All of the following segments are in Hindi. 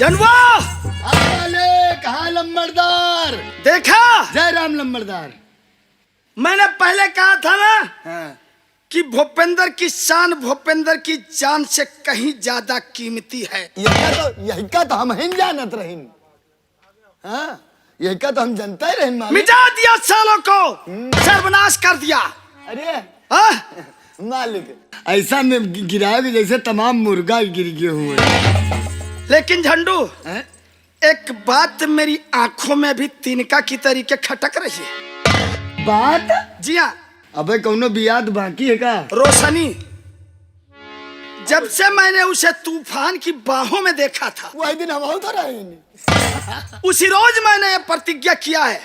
जनवा कहा लंबड़दार? देखा, जय राम लंबड़दार। मैंने पहले कहा था ना हाँ। कि भूपेंद्र की शान भूपेंद्र की जान से कहीं ज्यादा कीमती है। यही का तो हम ही जानत रहीन। हाँ, यही का तो हम जानते ही रहीन। मिटा दिया सालों को, सर्वनाश कर दिया। अरे हाँ? मालिक ऐसा में गिराओगे जैसे तमाम मुर्गा गिर गए हुए। लेकिन झंडू, एक बात मेरी आंखों में भी तिनका की तरीके खटक रही है। बात? जी हाँ। अबे कौनो बियाद बाकी है का? रोशनी, जब से मैंने उसे तूफान की बाहों में देखा था, वही दिन हम तो रहे। उसी रोज मैंने ये प्रतिज्ञा किया है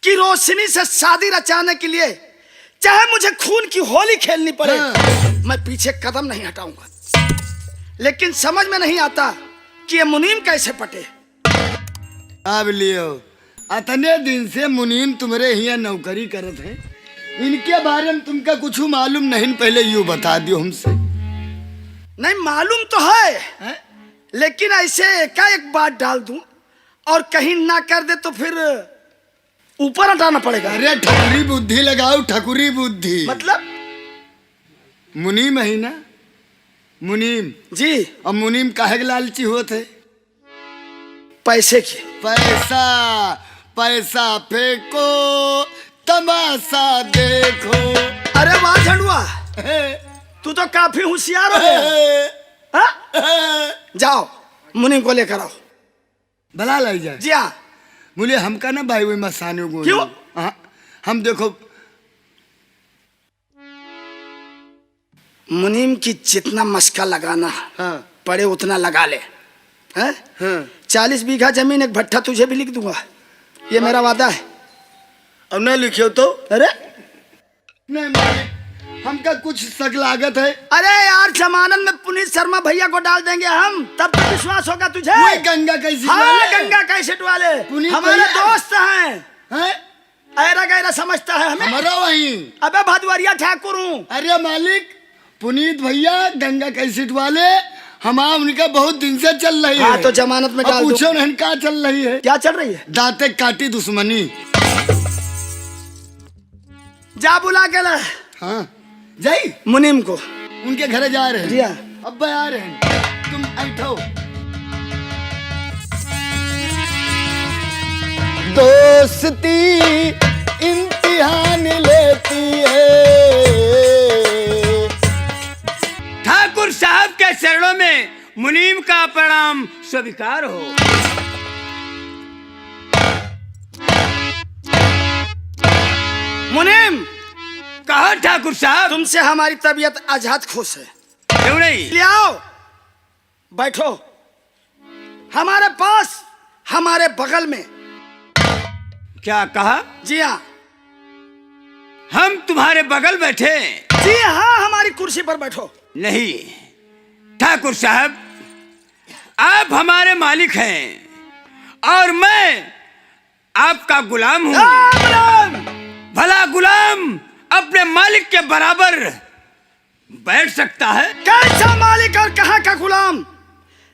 कि रोशनी से शादी रचाने के लिए चाहे मुझे खून की होली खेलनी पड़े, मैं पीछे कदम नहीं हटाऊंगा। लेकिन समझ में नहीं आता कि ये मुनीम कैसे पटे। अब लियो, अतने दिन से मुनीम तुम्हारे यहाँ नौकरी करत है, इनके बारे में तुमका कुछ मालूम नहीं? पहले यूं बता दियो हमसे। नहीं मालूम तो है, लेकिन ऐसे एकाएक बात डाल दूं और कहीं ना कर दे तो फिर ऊपर हटाना पड़ेगा। अरे ठकुरी बुद्धि लगाओ, ठकुरी बुद्धि। मतलब मुनीम है ना? मुनीम जी। अब मुनीम काहे के लालची होते? पैसे की। पैसा पैसा फेंको, तमाशा देखो। अरे वाह झंडुआ, तू तो काफी होशियार हो। जाओ मुनीम को लेकर आओ। भला लाई जाए। जी हाँ। बोले हमका ना भाई वही मसाने को। क्यों? हम देखो मुनीम की जितना मस्का लगाना पड़े उतना लगा ले। 40 बीघा जमीन, एक भट्ठा तुझे भी लिख दूंगा, ये मेरा वादा है। अब न लिखियो तो? अरे नहीं मालिक, हमका कुछ सक लागत है। अरे यार, जमानत में पुनीत शर्मा भैया को डाल देंगे हम, तब तो विश्वास होगा तुझे। वो गंगा कैसे? हाँ, गंगा कैसेट वाले हमारे दोस्त हैं। ऐरा गैरा समझता है हमें। हमारा वही। अबे भदवरिया ठाकुर हूँ। अरे मालिक, पुनीत भैया गंगा कैसेट वाले, हमारा उनका बहुत दिन से चल रही है। हाँ, तो जमानत में डाल दो। पूछो नहीं क्या चल रही है? क्या चल रही है? दांते काटी दुश्मनी। जा बुला के ला। हाँ जाई मुनीम को, उनके घर जा रहे हैं। जी हाँ। अब आ रहे हैं, तुम बैठो। दोस्ती इम्तिहान लेती है। ठाकुर साहब के चरणों में मुनीम का प्रणाम स्वीकार हो। मुनीम, कहो ठाकुर साहब। तुमसे हमारी तबीयत आजाद खुश है। क्यों नहीं? ले आओ, बैठो हमारे पास, हमारे बगल में। क्या कहा? जी हाँ। हम तुम्हारे बगल बैठे? जी हाँ, हमारी कुर्सी पर बैठो। नहीं ठाकुर साहब, आप हमारे मालिक हैं और मैं आपका गुलाम हूँ। गुलाम। भला गुलाम अपने मालिक के बराबर बैठ सकता है? कैसा मालिक और कहाँ का गुलाम?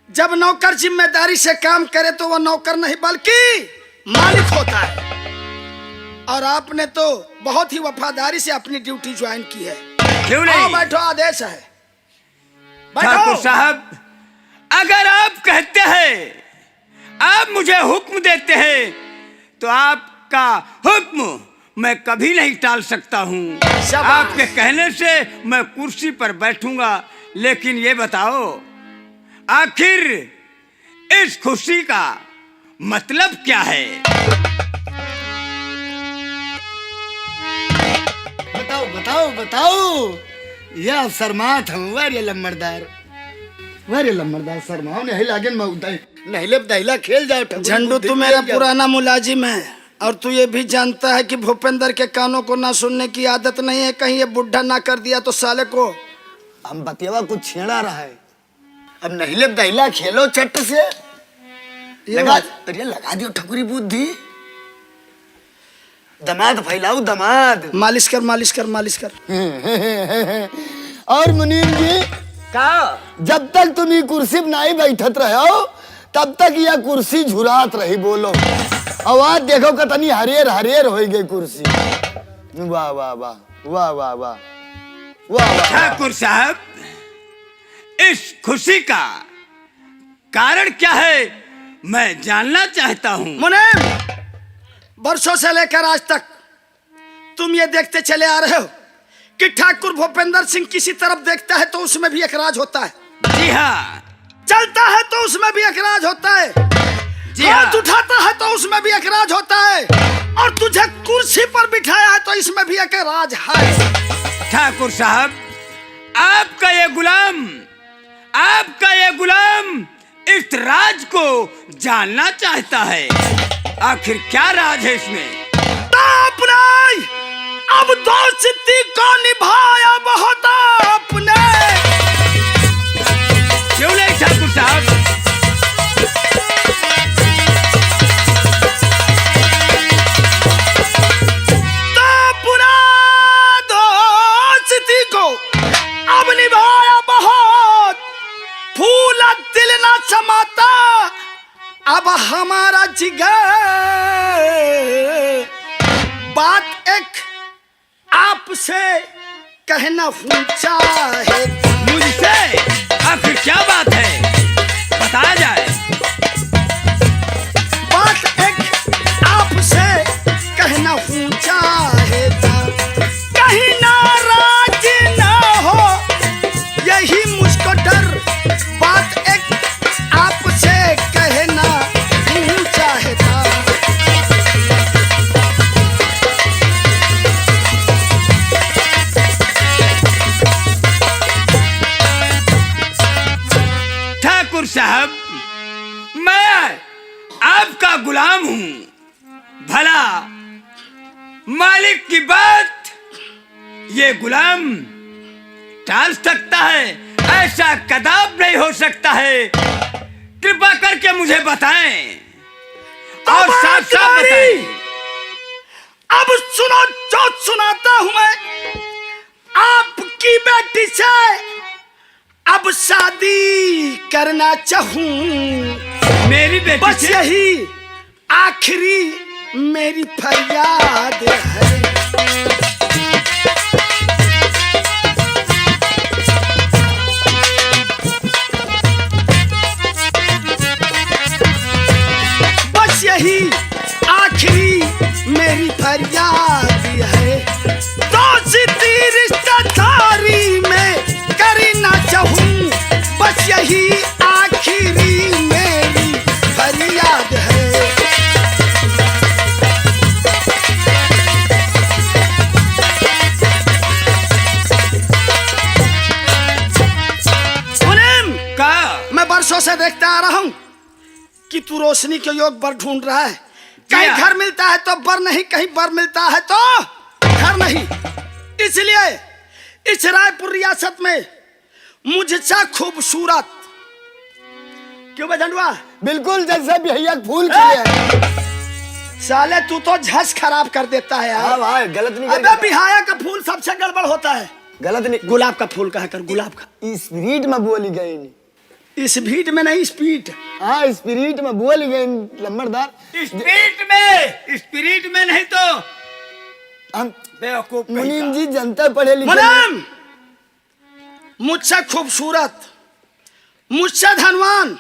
जब नौकर जिम्मेदारी से काम करे तो वह नौकर नहीं बल्कि मालिक होता है। और आपने तो बहुत ही वफादारी से अपनी ड्यूटी ज्वाइन की है। क्यों नहीं? बैठो, आदेश है। ठाकुर साहब, अगर आप कहते हैं, आप मुझे हुक्म देते हैं, तो आपका हुक्म मैं कभी नहीं टाल सकता हूँ। आपके कहने से मैं कुर्सी पर बैठूंगा। लेकिन ये बताओ, आखिर इस खुशी का मतलब क्या है? बताओ बताओ बताओ। यह शर्मात हूँ। वारे लम्बड़दार, वारे लम्बड़दार शर्माओ नहीं लागे। नहले दहला खेल जाओ। झंडू, तू मेरा पुराना मुलाजिम है और तू ये भी जानता है कि भूपेंद्र के कानों को ना सुनने की आदत नहीं है। कहीं ये बुढ़ा ना कर दिया तो साले को। हम बतियावा कुछ छेड़ा रहा है। अब नहले दहला खेलो चट से। लगा, अरे लगा दियो ठकुरी बुद्धि। दमाद फैलाओ, दमाद। मालिश कर, मालिश कर, मालिश कर। और मुनीम जी, का जब तक तुम कुर्सी में नहीं बैठत रहो, तब तक यह कुर्सी झुरात रही। बोलो आवाज देखो कतनी हरियर हरियर हो गई कुर्सी। वाह वाह वाह वाह वाह वाह वाह वाह। ठाकुर साहब, इस खुशी का कारण क्या है मैं जानना चाहता हूँ। मुनीम, वर्षों से लेकर आज तक तुम ये देखते चले आ रहे हो कि ठाकुर भूपेंद्र सिंह किसी तरफ देखता है तो उसमें भी एक राज होता है। जी हाँ, चलता है तो उसमें भी एक राज होता है। जी हाँ। हाथ उठाता है तो उसमें भी एक राज होता है, और तुझे कुर्सी पर बिठाया है तो इसमें भी एक राज है। ठाकुर साहब, आपका ये गुलाम इस राज को जानना चाहता है। आखिर क्या राज है इसमें? आपने अब दोस्ती को निभाया बहुत आपने। क्यों नहीं ठाकुर साहब? दोस्ती को अब निभाया बहुत, फूला दिल ना समाता अब हमारा जिगर। बात एक आपसे कहना ऊंचा है। मुझसे? आखिर क्या बात है, बताया जाए। बात एक आपसे कहना ऊंचा है, कहीं नाराज ना हो यही मुझको डर। बात एक आपसे कहना ऊंचा है। ठाकुर साहब, मैं आपका गुलाम हूँ। भला मालिक की बात ये गुलाम टाल सकता है? ऐसा कदाप नहीं हो सकता है। कृपा करके मुझे बताएं और साफ साफ बताएं। अब सुनो जो सुनाता हूं मैं। आपकी बेटी से अब शादी करना चाहूं। मेरी बेटी बस से? यही आखिरी मेरी फरियाद है। बस यही आखिरी मेरी फरियाद है। दोस्ती रिश्तेदारी में करना चाहूं। बस यही आखिरी मेरी फरियाद है। मुनीम, का मैं बरसों से देखता आ रहा हूँ कि तू रोशनी के योग बर ढूंढ रहा है। कहीं क्या? घर मिलता है तो बर नहीं, कहीं बर मिलता है तो घर नहीं। इसलिए इस रायपुर रियासत में मुझसे खूबसूरत क्यों बजंडवा? बिल्कुल जैसे भैया फूल खिले। साले तू तो झस खराब कर देता है हाँ यार। भाई गलत नहीं अबे बिहाया का फूल सबसे गड़बड़ होता है। गलत नहीं। गुलाब का फूल कहा कर, गुलाब का। स्पिरिट में बोली गई नहीं। इस भीट में नहीं, स्पीड। हाँ स्पिरिट में बोली गई लम्बरदार। स्पिरिट में नहीं तो हम बेवकूफ कहीं मुनीम का। जी जनता पढ़े लिखे मुनीम, मुझसे खूबसूरत, मुझसे धनवान,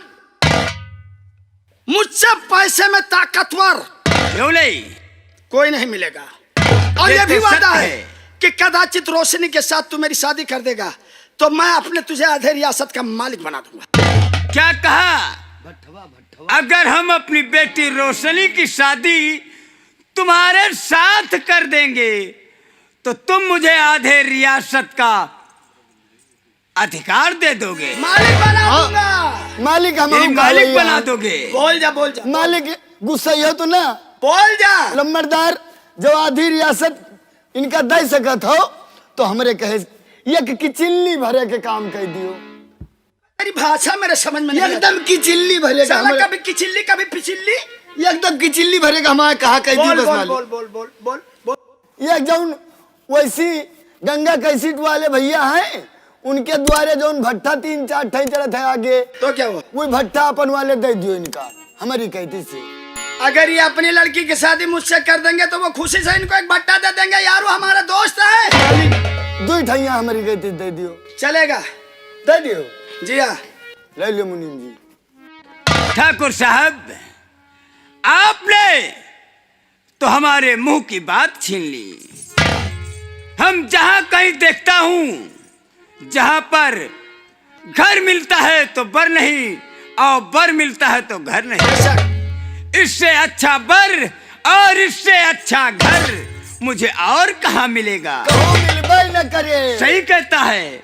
मुझसे पैसे में ताकतवर क्यों नहीं? कोई नहीं मिलेगा। और ये यह भी तो वादा सत्य है है कि कदाचित रोशनी के साथ तू मेरी शादी कर देगा तो मैं अपने तुझे आधे रियासत का मालिक बना दूंगा। क्या कहा? अगर हम अपनी बेटी रोशनी की शादी तुम्हारे साथ कर देंगे तो तुम मुझे आधे रियासत का अधिकार दे दोगे। मालिक बना दूंगा। मालिक हम मेरी मालिक बना दोगे। बोल जा, बोल जा, मालिक गुस्सा हो तो ना बोल जा। लम्बरदार जो आधी रियासत इनका दे सकत हो तो हमरे कहे एक की चिल्ली भरे के काम कह दियो। मेरी भाषा मेरे समझ में नहीं आती। एकदम की चिल्ली भरे का साला हमरे- कभी किचिल्ली कभी पिचिल्ली। एकदम की चिल्ली भरे का हमारे कहा कह दी बोल बस बोल मालिक। बोल बोल बोल बोल बोल। ये जौन वैसी गंगा कैसीट वाले भैया हैं उनके द्वारे जो भट्टा 3-4 ठे चढ़त है आगे, तो क्या हुआ? वो भट्टा अपन वाले दे दियो इनका, हमारी कहती से। अगर ये अपनी लड़की की शादी मुझसे कर देंगे तो वो खुशी से इनको एक भट्टा दे देंगे यार, वो हमारा दोस्त है। 2 ठैया हमारी कहती दे दियो। चलेगा? दे दियो। जी हाँ। ले लियो मुनीम जी। ठाकुर साहब, आपने तो हमारे मुंह की बात छीन ली। हम जहां कहीं देखता हूं, जहां पर घर मिलता है तो बर नहीं, और बर मिलता है तो घर नहीं। इससे अच्छा बर और इससे अच्छा घर मुझे और कहां मिलेगा? कहो मिलबे न करे। सही कहता है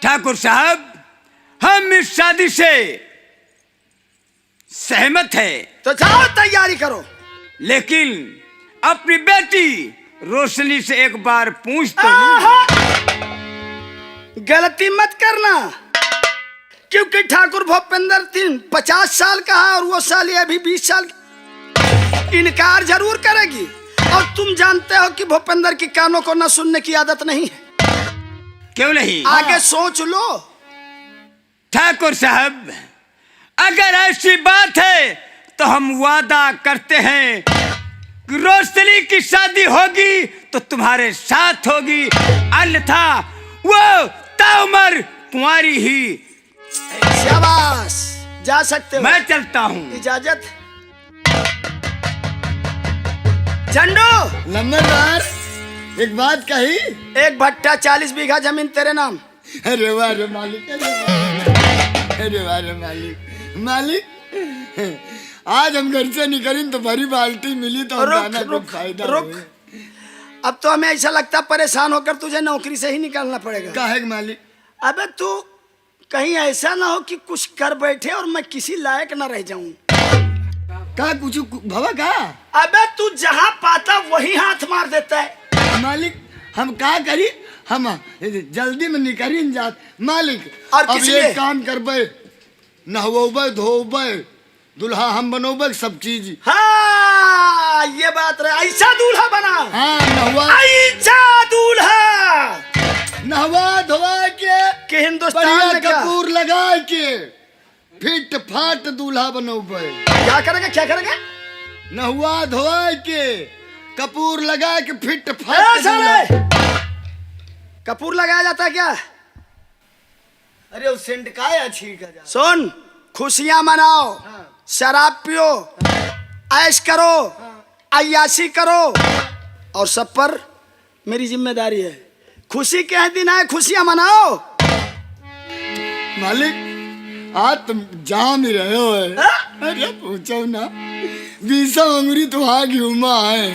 ठाकुर साहब, हम इस शादी से सहमत है। तो जाओ तैयारी करो। लेकिन अपनी बेटी रोशनी से एक बार पूछ तो गलती मत करना, क्योंकि ठाकुर भूपेंद्र 50 साल का है और वो साली अभी 20 साल की। इनकार जरूर करेगी, और तुम जानते हो कि भूपेंद्र की कानों को न सुनने की आदत नहीं है। क्यों नहीं? आगे सोच लो। ठाकुर साहब, अगर ऐसी बात है तो हम वादा करते हैं कि रोशनी की शादी होगी तो तुम्हारे साथ होगी, अन्यथा वो ताउमर कुंवारी ही। शाबाश, जा सकते हो। मैं चलता हूँ। इजाजत। झंडू, नंबरदार, एक बात कही। एक भट्टा 40 बीघा जमीन तेरे नाम। अरे वाह रे मालिक, अरे वाह रे मालिक। मालिक, आज हम घर से निकलें तो भरी बाल्टी मिली तो हम रुक फायदा रुक। अब तो हमें ऐसा लगता परेशान होकर तुझे नौकरी से ही निकलना पड़ेगा। काहे मालिक? अबे तू कहीं ऐसा ना हो कि कुछ कर बैठे और मैं किसी लायक ना रह जाऊं। का कुछ भवा का? अबे तू जहां पाता वही हाथ मार देता है। मालिक, हम का करी? हम जल्दी में निकली जात मालिक। और अब किस ये लिए? काम करबे, नहवोबे धोबे, दुल्हा हम बनोबे, सब चीज। हाँ, ये बात रहे। ऐसा दूल्हा बना। हाँ, नहवा ऐसा दूल्हा नहवा धोवा के हिंदुस्तान बढ़िया में क्या? कपूर लगा के फिट फाट दूल्हा बनोबे। क्या करेगा? क्या करेगा? नहुआ धोआ के कपूर लगा के फिट ए, फाट साले! दूल्हा। कपूर लगाया जाता है क्या? अरे वो सेंट का है अच्छी का जा। सुन, खुशियां मनाओ, शराब पियो, ऐश करो, अय्याशी करो, और सब पर मेरी जिम्मेदारी है। खुशी के दिन आए, खुशियां मनाओ। मालिक, आज तुम जाम ही रहे हो है। अरे पूछो ना, 20 अंगुरी तो आगे हुमा है।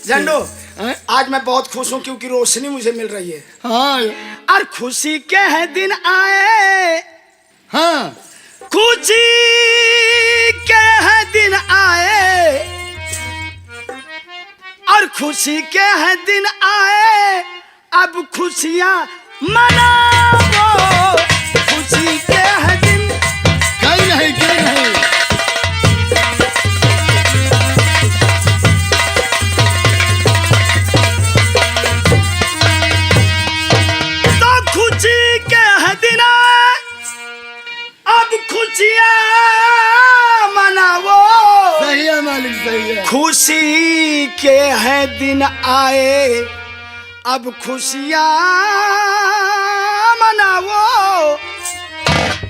झंडू, हैं? आज मैं बहुत खुश हूँ क्योंकि रोशनी मुझे मिल रही है। हाँ और खुशी के हैं दिन आए, हाँ, खुशी के हैं दिन आए, और खुशी के हैं दिन आए, अब खुशियां मनाओ। खुशी के हैं दिन। कहीं नहीं, कहीं नहीं। तो खुशी के हैं दिन आए, अब खुशियां मनाओ। सही है मालिक, सही है। खुशी के हैं दिन आए, अब खुशियां मनाओ।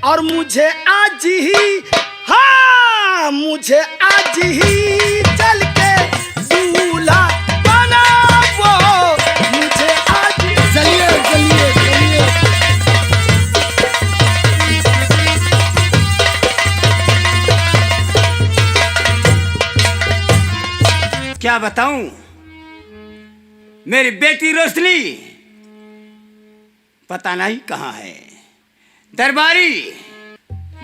और मुझे आज ही, हाँ, मुझे आज ही चल के दूल्हा बनाओ। मुझे आज ही। चलिए चलिए चलिए। क्या बताऊं, मेरी बेटी रोशनी पता नहीं कहाँ है। दरबारी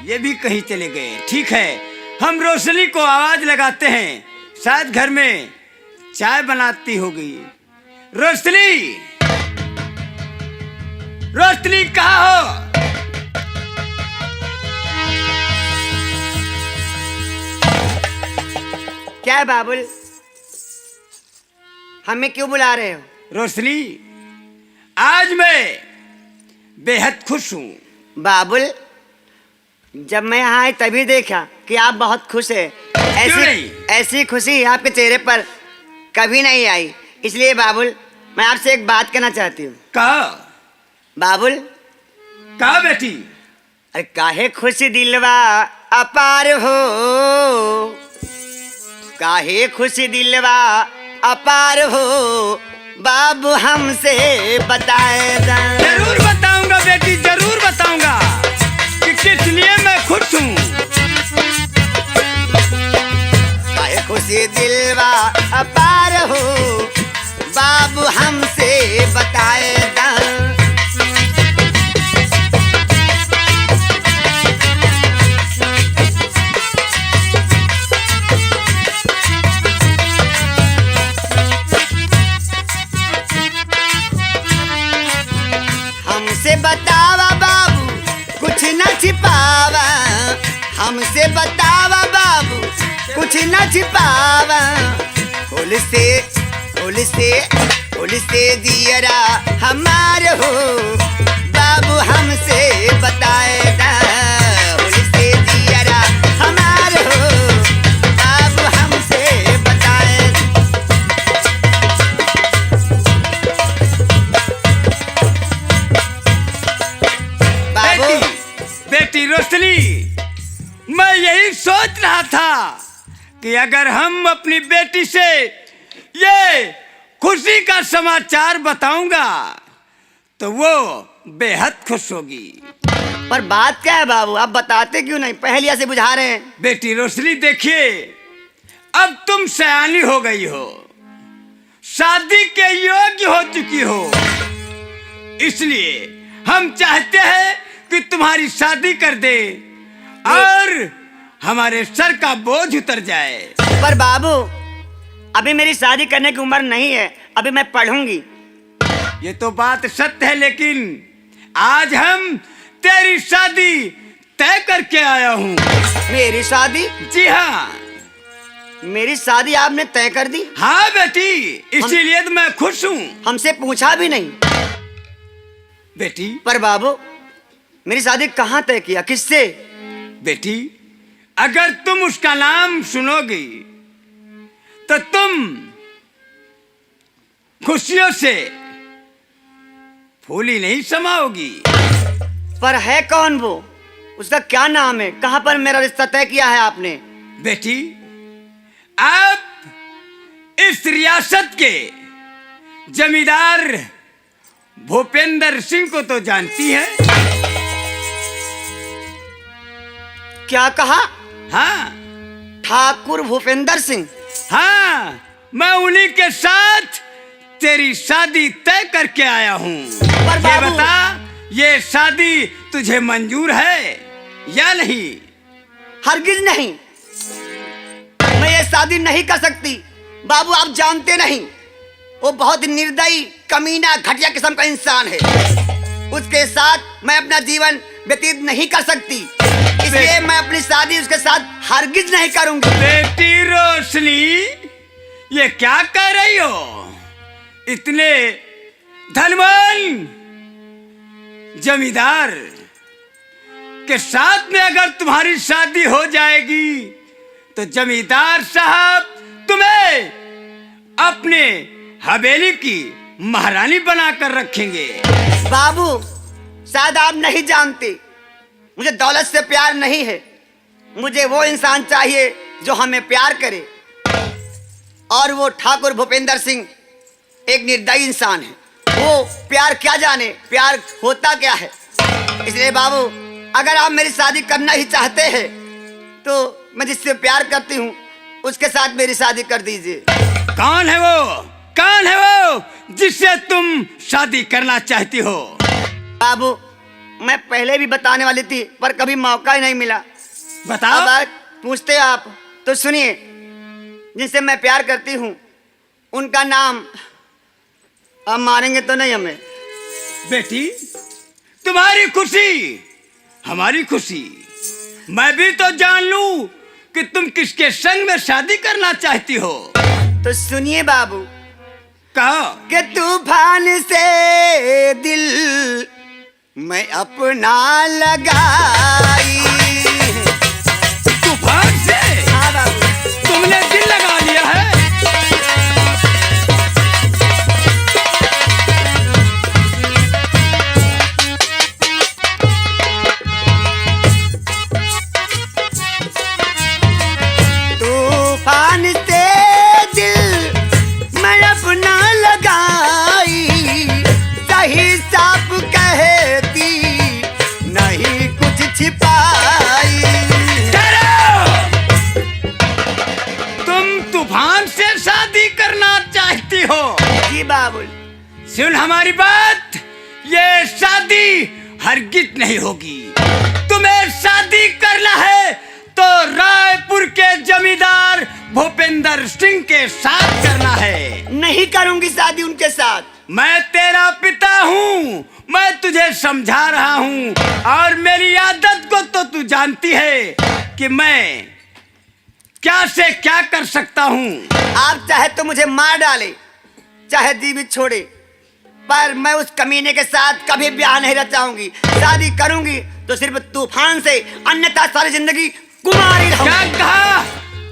ये भी कहीं चले गए। ठीक है, हम रोशनी को आवाज लगाते हैं, शायद घर में चाय बनाती होगी। रोशनी, रोशनी कहाँ हो? क्या है बाबुल, हमें क्यों बुला रहे हो? रोशनी, आज मैं बेहद खुश हूँ। बाबुल, जब मैं यहाँ आई तभी देखा कि आप बहुत खुश है। नहीं? ऐसी खुशी आपके चेहरे पर कभी नहीं आई। इसलिए बाबुल, मैं आपसे एक बात कहना चाहती हूँ। कहा बाबुल, कहा बेटी। अरे काहे खुशी दिलवा अपार हो, काहे खुशी दिलवा अपार हो, बाबू हमसे बताए दा। जरूर बताऊंगा बेटी, जरूर बताऊंगा कि किस लिए मैं खुश हूँ। काहे खुशी दिलवा अपार हो, बाबू हमसे बताए दा। हमसे बतावा बाबू, कुछ न छिपावा। हमसे बतावा बाबू, कुछ न छिपावा। फूल से दियरा हमार हो, बाबू हमसे बताए दा। फूल से दियरा हमार हो, बाबू हमसे बताए। बाबू, बेटी रोशनी, मैं यही सोच रहा था कि अगर हम अपनी बेटी से ये खुशी का समाचार बताऊंगा तो वो बेहद खुश होगी। पर बात क्या है बाबू, आप बताते क्यों नहीं? पहेलिया से बुझा रहे हैं। बेटी रोशनी देखिए, अब तुम सयानी हो गई हो, शादी के योग्य हो चुकी हो, इसलिए हम चाहते हैं कि तुम्हारी शादी कर दे और हमारे सर का बोझ उतर जाए। पर बाबू, अभी मेरी शादी करने की उम्र नहीं है, अभी मैं पढ़ूंगी। ये तो बात सत्य है, लेकिन आज हम तेरी शादी तय करके आया हूँ। मेरी शादी? जी हाँ। मेरी शादी आपने तय कर दी? हाँ बेटी, इसीलिए तो मैं खुश हूँ। हमसे पूछा भी नहीं। बेटी, पर बाबू, मेरी शादी कहाँ तय किया, किससे? बेटी, अगर तुम उसका नाम सुनोगी तो तुम खुशियों से फूली नहीं समाओगी। पर है कौन वो? उसका क्या नाम है? कहाँ पर मेरा रिश्ता तय किया है आपने? बेटी, आप इस रियासत के जमींदार भूपेंद्र सिंह को तो जानती है। क्या कहा? हाँ ठाकुर भूपेंद्र सिंह? हाँ, मैं उन्हीं के साथ तेरी शादी तय करके आया हूँ। पर ये बाबू, बता, ये शादी तुझे मंजूर है या नहीं? हरगिज नहीं, मैं ये शादी नहीं कर सकती। बाबू, आप जानते नहीं, वो बहुत निर्दयी, कमीना, घटिया किस्म का इंसान है। उसके साथ मैं अपना जीवन व्यतीत नहीं कर सकती, इसलिए मैं अपनी शादी उसके साथ हरगिज नहीं करूंगी। बेटी रोशनी, ये क्या कह रही हो? इतने धनवान जमींदार के साथ में अगर तुम्हारी शादी हो जाएगी तो जमींदार साहब तुम्हें अपने हवेली की महारानी बनाकर रखेंगे। बाबू, शायद आप नहीं जानते, मुझे दौलत से प्यार नहीं है। मुझे वो इंसान चाहिए जो हमें प्यार करे, और वो ठाकुर भूपेंद्र सिंह एक निर्दयी इंसान है। वो प्यार क्या जाने, प्यार होता क्या है। इसलिए बाबू, अगर आप मेरी शादी करना ही चाहते हैं तो मैं जिससे प्यार करती हूँ उसके साथ मेरी शादी कर दीजिए। कौन है वो? कौन है वो जिससे तुम शादी करना चाहती हो? बाबू, मैं पहले भी बताने वाली थी पर कभी मौका ही नहीं मिला। बताओ। अब आप पूछते आप तो सुनिए। जिनसे मैं प्यार करती हूँ उनका नाम, आप मारेंगे तो नहीं हमें? बेटी, तुम्हारी खुशी हमारी खुशी। मैं भी तो जान लूं कि तुम किसके संग में शादी करना चाहती हो। तो सुनिए बाबू, कहो। कि तूफान से दिल मैं अपना लगाई। तूफान से हाँ बाबू। तुमने दिल लगा लिया है। तूफान से दिल मैं अपना लगाई, सही साफ कहती नहीं कुछ छिपाई। तुम तूफान से शादी करना चाहती हो? जी बाबू। सुन हमारी बात, ये शादी हरगिज नहीं होगी। तुम्हें शादी करना है तो रायपुर के जमींदार भूपेंद्र सिंह के साथ करना है। नहीं करूंगी शादी उनके साथ। मैं तेरा पिता हूँ, मैं तुझे समझा रहा हूँ, और मेरी आदत को तो तू जानती है कि मैं क्या से क्या कर सकता हूँ। आप चाहे तो मुझे मार डाले, चाहे जीवित छोड़े, पर मैं उस कमीने के साथ कभी ब्याह नहीं रचाऊंगी। शादी करूंगी तो सिर्फ तूफान से, अन्यथा सारी जिंदगी कुमारी रहूंगी। क्या कहा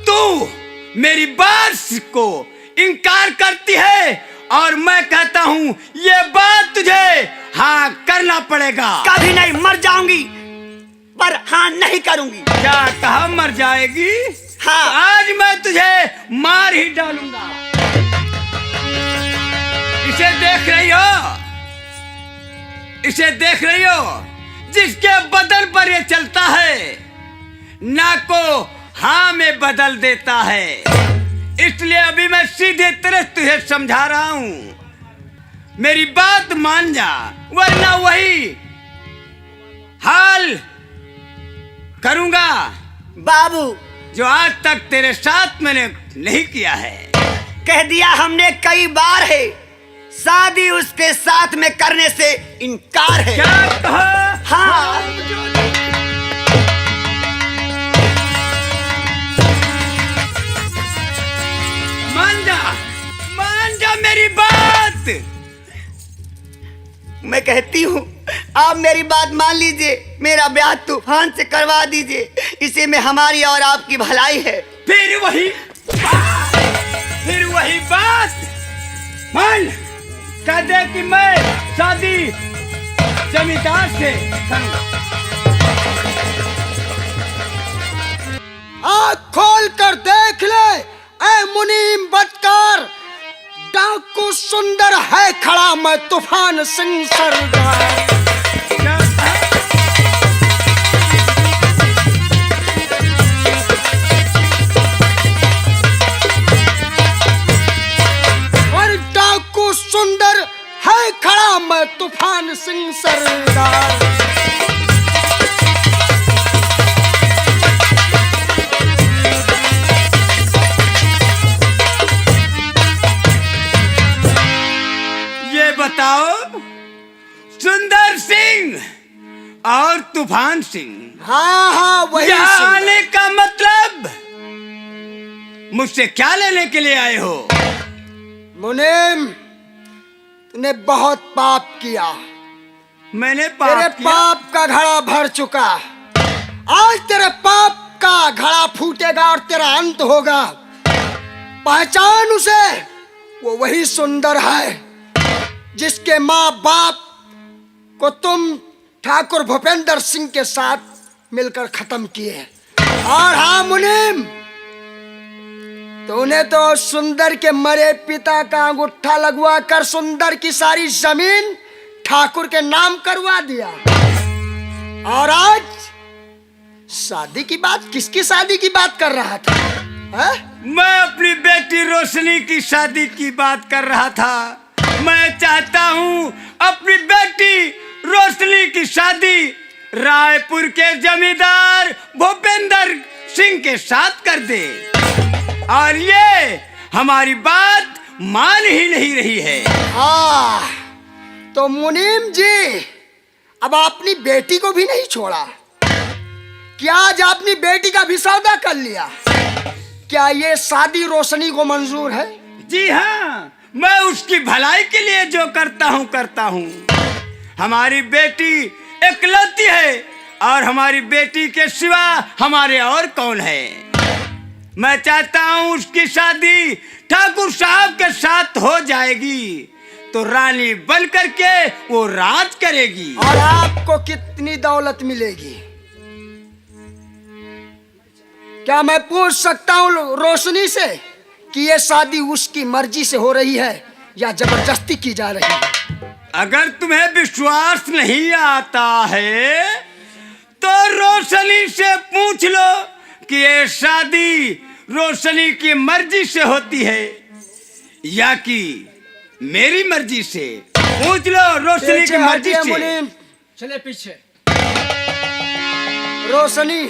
तू? मेरी बात को इनकार करती है, और मैं कहता हूँ ये बात तुझे हाँ करना पड़ेगा। कभी नहीं, मर जाऊंगी पर हाँ नहीं करूंगी। क्या कहा मर जाएगी? हाँ। आज मैं तुझे मार ही डालूंगा। इसे देख रही हो? इसे देख रही हो? जिसके बदन पर ये चलता है ना को हाँ में बदल देता है। इसलिए अभी मैं सीधे तरह तुझे समझा रहा हूं, मेरी बात मान जा, वरना वही हाल करूंगा बाबू। जो आज तक तेरे साथ मैंने नहीं किया है। कह दिया हमने कई बार है, शादी उसके साथ में करने से इनकार है। क्या कहा? हाँ। मान जा मेरी बात। मैं कहती हूँ आप मेरी बात मान लीजिए, मेरा ब्याह तूफान से करवा दीजिए, इसी में हमारी और आपकी भलाई है। फिर वही बात मान कह दे कि मैं शादी जमींदार से करूंगा। आँख खोल कर देख ले ऐ मुनीम बदकार, डाकू सुंदर है खड़ा, मैं तूफान सिंह सरदार। और डाकू सुंदर है खड़ा, मैं तूफान सिंह सरदार। बताओ, सुंदर सिंह और तूफान सिंह, हाँ वही आने का मतलब मुझसे क्या लेने के लिए आए हो? मुनीम, तूने बहुत पाप किया। मैंने तेरे पाप का घड़ा भर चुका। आज तेरे पाप का घड़ा फूटेगा और तेरा अंत होगा। पहचान उसे, वो वही सुंदर है जिसके माँ बाप को तुम ठाकुर भूपेंद्र सिंह के साथ मिलकर खत्म किए। और हाँ मुनीम, तूने तो सुंदर के मरे पिता का अंगूठा लगवा कर सुंदर की सारी जमीन ठाकुर के नाम करवा दिया। और आज शादी की बात, किसकी शादी की बात कर रहा था? है? मैं अपनी बेटी रोशनी की शादी की बात कर रहा था। मैं चाहता हूँ अपनी बेटी रोशनी की शादी रायपुर के जमींदार भूपेंद्र सिंह के साथ कर दे, और ये हमारी बात मान ही नहीं रही है। हाँ, तो मुनीम जी अब अपनी बेटी को भी नहीं छोड़ा? क्या आज अपनी बेटी का भी सौदा कर लिया? क्या ये शादी रोशनी को मंजूर है? जी हाँ, मैं उसकी भलाई के लिए जो करता हूँ हमारी बेटी इकलौती है और हमारी बेटी के सिवा हमारे और कौन है। मैं चाहता हूं उसकी शादी ठाकुर साहब के साथ हो जाएगी तो रानी बन करके वो राज करेगी। और आपको कितनी दौलत मिलेगी? क्या मैं पूछ सकता हूँ रोशनी से कि ये शादी उसकी मर्जी से हो रही है या जबरदस्ती की जा रही है? अगर तुम्हें विश्वास नहीं आता है तो रोशनी से पूछ लो कि ये शादी रोशनी की मर्जी से होती है या कि मेरी मर्जी से। पूछ लो रोशनी की मर्जी से। मुनीम, चले पीछे। रोशनी,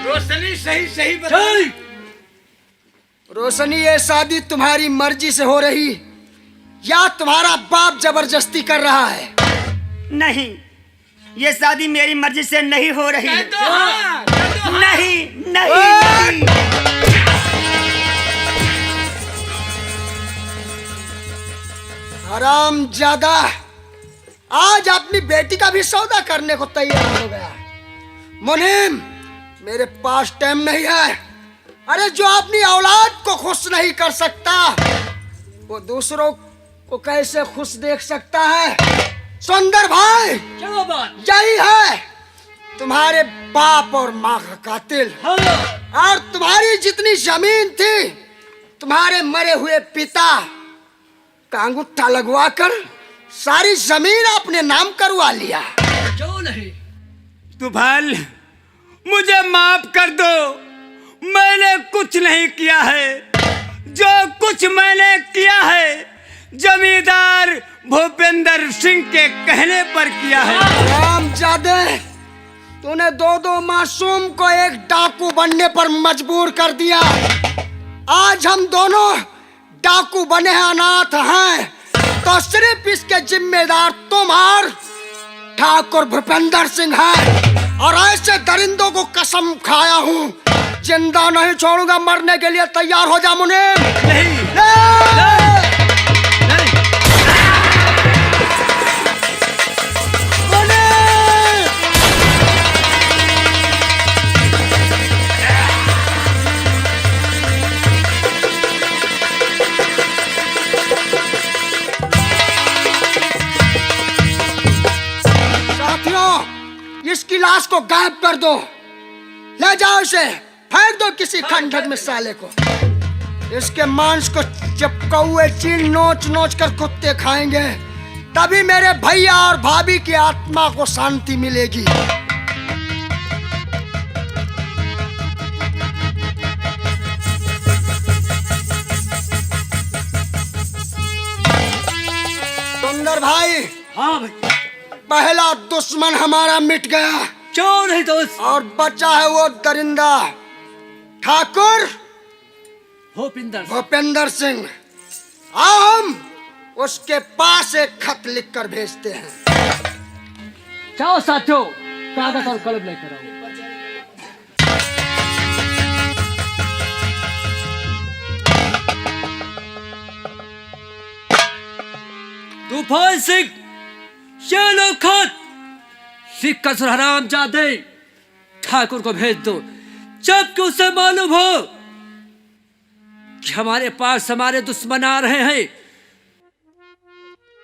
रोशनी सही सही बता। रोशनी, ये शादी तुम्हारी मर्जी से हो रही या तुम्हारा बाप जबरदस्ती कर रहा है? नहीं, ये शादी मेरी मर्जी से नहीं हो रही है। नहीं नहीं, नहीं। हरामजादा, आज अपनी बेटी का भी सौदा करने को तैयार हो गया। मुनीम, मेरे पास टाइम नहीं है। अरे जो अपनी औलाद को खुश नहीं कर सकता वो दूसरों को कैसे खुश देख सकता है? सुंदर भाई, क्या बात? यही है तुम्हारे बाप और माँ का कातिल। और तुम्हारी जितनी जमीन थी तुम्हारे मरे हुए पिता का अंगूठा लगवा कर सारी जमीन अपने नाम करवा लिया। क्यों नहीं? तुफान, मुझे माफ कर दो, मैंने कुछ नहीं किया है। जो कुछ मैंने किया है जमींदार भूपेंद्र सिंह के कहने पर किया है। रामजादे, तूने दो मासूम को एक डाकू बनने पर मजबूर कर दिया। आज हम दोनों डाकू बने हैं, अनाथ हैं, तो सिर्फ इसके जिम्मेदार तुम और ठाकुर भूपेंद्र सिंह हैं। और ऐसे दरिंदों को कसम खाया हूँ, जिंदा नहीं छोड़ूंगा। मरने के लिए तैयार हो जा मुनीम। नहीं, इसकी लाश को गायब कर दो, ले जाओ इसे, फेंक दो किसी खंडक में साले को। इसके मांस को जब कौए चील नोच नोच कर कुत्ते खाएंगे तभी मेरे भैया और भाभी की आत्मा को शांति मिलेगी। सुंदर भाई, हाँ भाई। पहला दुश्मन हमारा मिट गया। क्यों नहीं दोस्त? और बचा है वो दरिंदा ठाकुर भूपेंद्र सिंह। आओ हम उसके पास एक खत लिखकर भेजते हैं। जाओ साथियों, कागज और कलम लेकर आओ। तूफान सिंह, ये लो खत। सिख कसर हरामजादे, ठाकुर को भेज दो, जबकि उसे मालूम हो कि हमारे पास हमारे दुश्मन आ रहे हैं।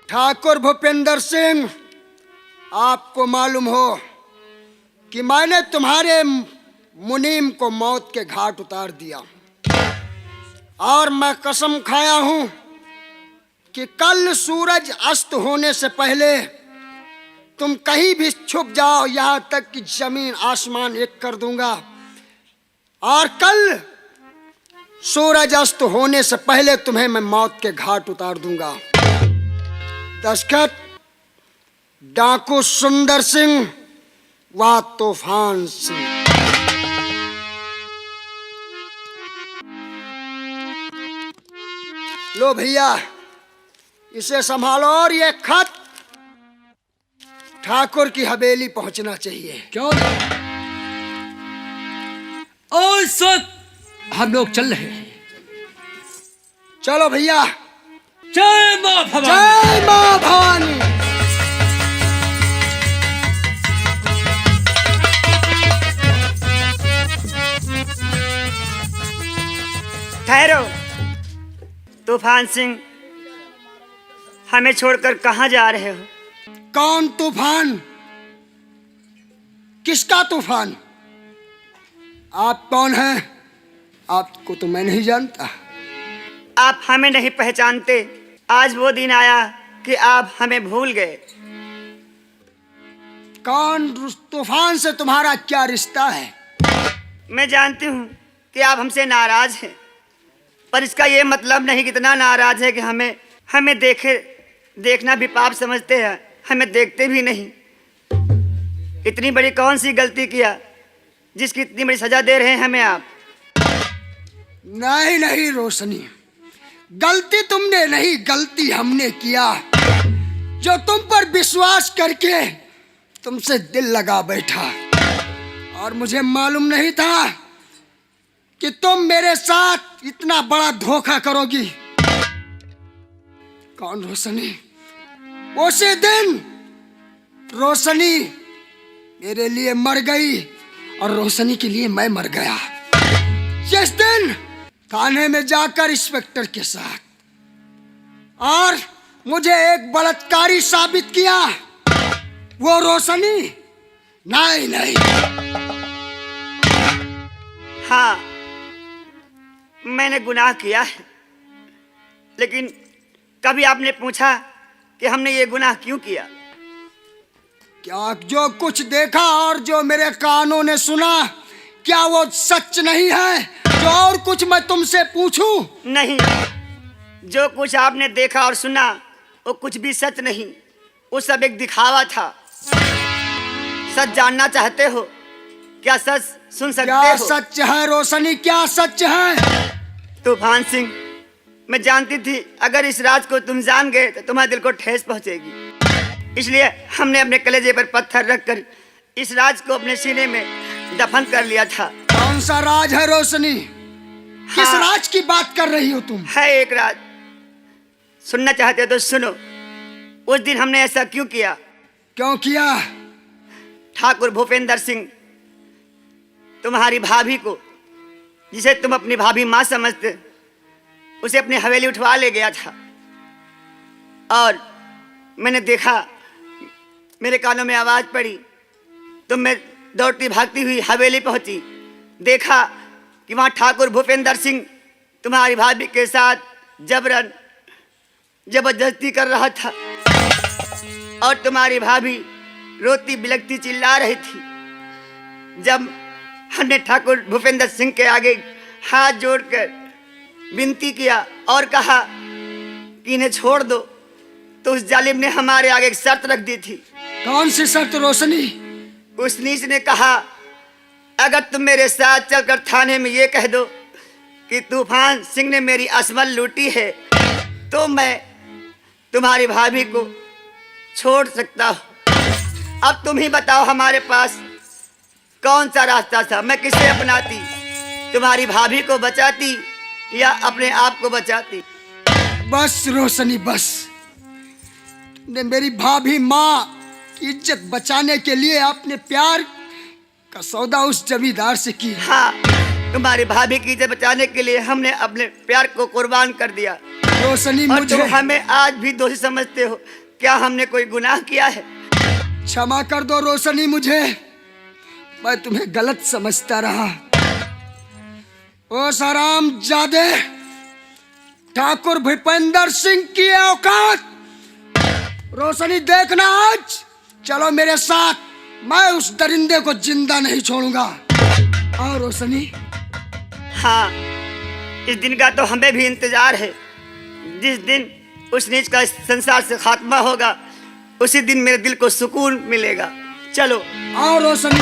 ठाकुर भूपेंद्र सिंह, आपको मालूम हो कि मैंने तुम्हारे मुनीम को मौत के घाट उतार दिया और मैं कसम खाया हूं कि कल सूरज अस्त होने से पहले तुम कहीं भी छुप जाओ, यहां तक कि जमीन आसमान एक कर दूंगा। और कल सूरज अस्त होने से पहले तुम्हें मैं मौत के घाट उतार दूंगा। दस्तखत डाकू सुंदर सिंह व तूफान सिंह। लो भैया, इसे संभालो और ये खत ठाकुर की हवेली पहुंचना चाहिए। क्यों नहीं? और इस वक्त हम लोग चल रहे हैं। चलो भैया, जय माँ भवानी। जय माँ भवानी। ठहरो। तूफान सिंह, हमें छोड़कर कहाँ जा रहे हो? कौन तूफान? किसका तूफान? आप कौन हैं? आपको तो मैं नहीं जानता। आप हमें नहीं पहचानते। आज वो दिन आया कि आप हमें भूल गए। कौन? तूफान से तुम्हारा क्या रिश्ता है? मैं जानती हूँ कि आप हमसे नाराज हैं, पर इसका ये मतलब नहीं कि इतना नाराज है कि हमें देखना भी पाप समझते हैं। हमें देखते भी नहीं। इतनी बड़ी कौन सी गलती किया जिसकी इतनी बड़ी सजा दे रहे हैं हमें आप? नहीं नहीं रोशनी, गलती तुमने नहीं, गलती हमने किया। जो तुम पर विश्वास करके तुमसे दिल लगा बैठा, और मुझे मालूम नहीं था कि तुम मेरे साथ इतना बड़ा धोखा करोगी। कौन रोशनी? उसी दिन रोशनी मेरे लिए मर गई और रोशनी के लिए मैं मर गया। जिस दिन थाने में जाकर इंस्पेक्टर के साथ और मुझे एक बलात्कारी साबित किया, वो रोशनी नहीं नहीं। हाँ, मैंने गुनाह किया है, लेकिन कभी आपने पूछा कि हमने ये गुनाह क्यों किया? क्या जो कुछ देखा और जो मेरे कानों ने सुना, क्या वो सच नहीं है? जो और कुछ मैं तुमसे पूछूं? नहीं, जो कुछ आपने देखा और सुना वो कुछ भी सच नहीं। वो सब एक दिखावा था। सच जानना चाहते हो? क्या सच सुन सकते क्या हो? सच है रोशनी? क्या सच है? तूफान सिंह, मैं जानती थी अगर इस राज को तुम जान गए तो तुम्हारे दिल को ठेस पहुंचेगी। इसलिए हमने अपने कलेजे पर पत्थर रखकर इस राज को अपने सीने में दफन कर लिया था। कौन सा राज है रोशनी? किस हाँ। राज की बात कर रही हो तुम? है एक राज। सुनना चाहते हो तो सुनो। उस दिन हमने ऐसा क्यों किया? क्यों किया? ठाकुर भूपेंद्र सिंह तुम्हारी भाभी को, जिसे तुम अपनी भाभी माँ समझते, उसे अपनी हवेली उठवा ले गया था। और मैंने देखा, मेरे कानों में आवाज पड़ी तो मैं दौड़ती भागती हुई हवेली पहुंची। देखा कि वहां ठाकुर भूपेंद्र सिंह तुम्हारी भाभी के साथ जबरदस्ती कर रहा था और तुम्हारी भाभी रोती बिलखती चिल्ला रही थी। जब हमने ठाकुर भूपेंद्र सिंह के आगे हाथ जोड़कर विनती किया और कहा कि इन्हें छोड़ दो, तो उस जालिम ने हमारे आगे एक शर्त रख दी थी। कौन सी शर्त रोशनी? उस नीच ने कहा, अगर तुम मेरे साथ चलकर थाने में ये कह दो कि तूफान सिंह ने मेरी असमत लूटी है, तो मैं तुम्हारी भाभी को छोड़ सकता हूँ। अब तुम ही बताओ, हमारे पास कौन सा रास्ता था? मैं किसे अपनाती? तुम्हारी भाभी को बचाती या अपने आप को बचाती? बस रोशनी बस, तुमने मेरी भाभी माँ की इज्जत बचाने के लिए अपने प्यार का सौदा उस जमींदार से किया। हाँ, तुम्हारी भाभी की इज्जत बचाने के लिए हमने अपने प्यार को कुर्बान कर दिया। रोशनी और मुझे तुम हमें आज भी दोषी समझते हो। क्या हमने कोई गुनाह किया है? क्षमा कर दो रोशनी मुझे, मैं तुम्हें गलत समझता रहा। ओ सराम जादे, ठाकुर भूपेंद्र सिंह की औकात रोशनी देखना आज। चलो मेरे साथ, मैं उस दरिंदे को जिंदा नहीं छोड़ूंगा। और रोशनी, हाँ, इस दिन का तो हमें भी इंतजार है। जिस दिन उस नीच का इस संसार से खात्मा होगा, उसी दिन मेरे दिल को सुकून मिलेगा। चलो। और रोशनी,